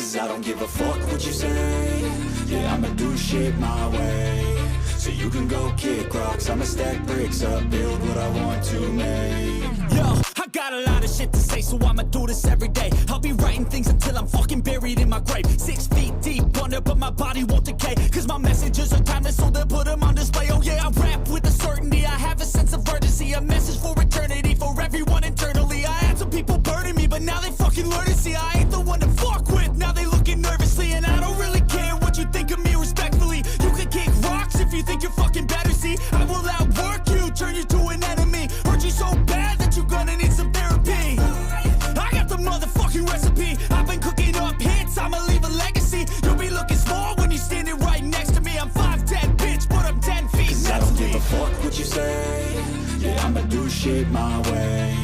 Cause I don't give a fuck what you say. Yeah, I'ma do shit my way. So you can go kick rocks, I'ma stack bricks up, build what I want to make. Yo, I got a lot of shit to say, so I'ma do this every day. I'll be writing things until I'm fucking buried in my grave. 6 feet deep under, but my body won't decay. Cause my messages are timeless, so they'll put them on display. Oh yeah, I rap with a certainty, I have a sense of urgency. A message for eternity, for everyone internally. I had some people burning me, but now they fucking learn to see I ain't the one to fuck with, now they looking nervously. And I don't really care what you think of me, respectfully. You can kick rocks if you think you're fucking better, see. I will outwork you, turn you to an enemy. Hurt you so bad that you're gonna need some therapy. I got the motherfucking recipe, I've been cooking up hits, I'ma leave a legacy. You'll be looking small when you're standing right next to me. I'm 5'10", bitch, but I'm 10 feet. Cause I don't give a fuck what you say. Yeah, I'ma do shit my way.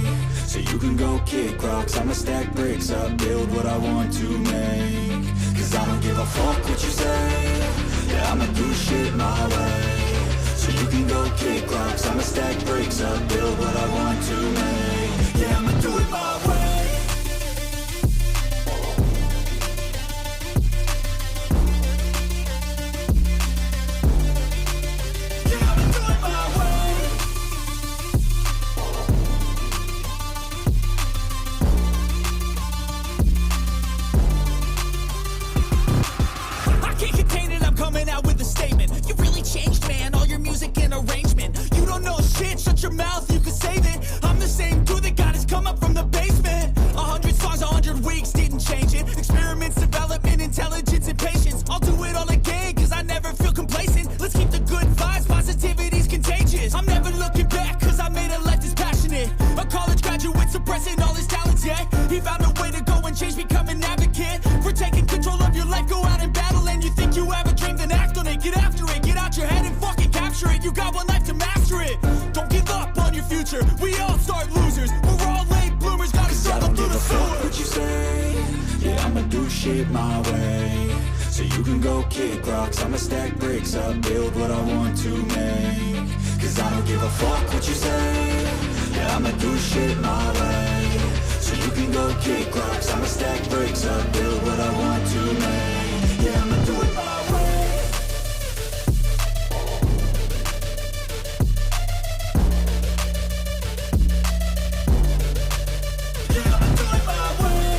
So you can go kick rocks, I'ma stack bricks up, build what I want to make. Cause I don't give a fuck what you say. Yeah, I'ma do shit my way. So you can go kick rocks, I'ma stack bricks up, build what I want to make. Yeah, I'ma do it my way. Yeah, I'ma do it my way. I can't contain it, I'm coming out with a statement. You really changed, man, all your music and arrangement. You don't know shit, shut your mouth, you can save it. I'm the same dude that got his come up from the basement. 100 songs, 100 weeks, didn't change it. Experiments, development, intelligence, and patience. I'll do it all again, cause I never feel complacent. Let's keep the good vibes, positivity's contagious. I'm never looking back, cause I made a life that's passionate. A college graduate suppressing all his talents, yeah. He found a way to go and change, become an advocate for taking control of your life, go out and battle. And you think you have a dream, then act on it. Get after it, get out your head and fucking capture it. You got one life to master it. Don't give up on your future, we all start losers. We're all late bloomers, gotta Cause I struggle don't through give the a fuck sewer. what you say. Yeah, I'ma do shit my way. So you can go kick rocks, I'ma stack bricks up, build what I want to make. Cause I don't give a fuck what you say. Yeah, I'ma do shit my way. So you can go kick rocks, I'ma stack bricks up, build what I want to make. Yeah, I'ma do it my way. Yeah, I'ma do it my way.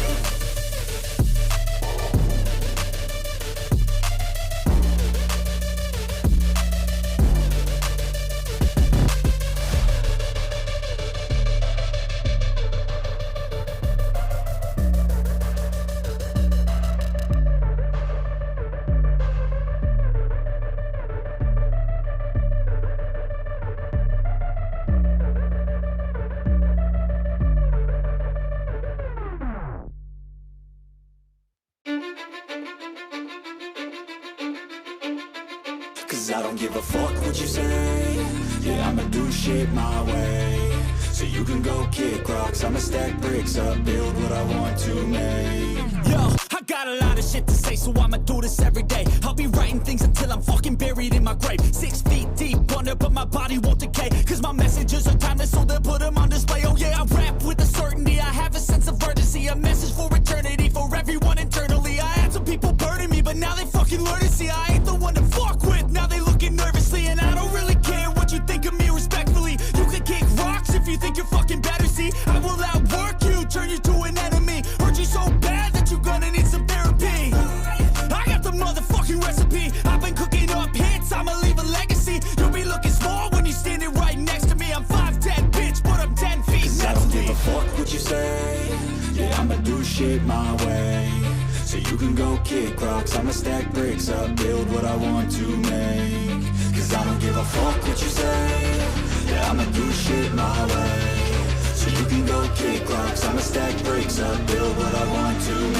Cause I don't give a fuck what you say. Yeah, I'ma do shit my way. So you can go kick rocks, I'ma stack bricks up, build what I want to make. Yo, I got a lot of shit to say, so I'ma do this every day. I'll be writing things until I'm fucking buried in my grave. 6 feet deep under, but my body won't decay. Cause my messages are timeless, so they'll put them on display. Oh yeah, I rap with a certainty, I have a sense of urgency. A message for eternity, for everyone internally. I had some people burning me, but now they fucking learn to see I ain't the one to fuck with, now they looking nervously. And I don't really care what you think of me, respectfully. You can kick rocks if you think you're fucking better, see. I will outwork you, turn you to an enemy. Hurt you so bad that you're gonna need some therapy. I got the motherfucking recipe, I've been cooking up hits, I'ma leave a legacy. You'll be looking small when you're standing right next to me. I'm 5'10", bitch, but I'm 10 feet. Cause I don't give a fuck what you say. Yeah, I'ma do shit my way. So you can go kick rocks, I'ma stack bricks up, build what I want to make. Cause I don't give a fuck what you say. Yeah, I'ma do shit my way. So you can go kick rocks, I'ma stack bricks up, build what I want to make.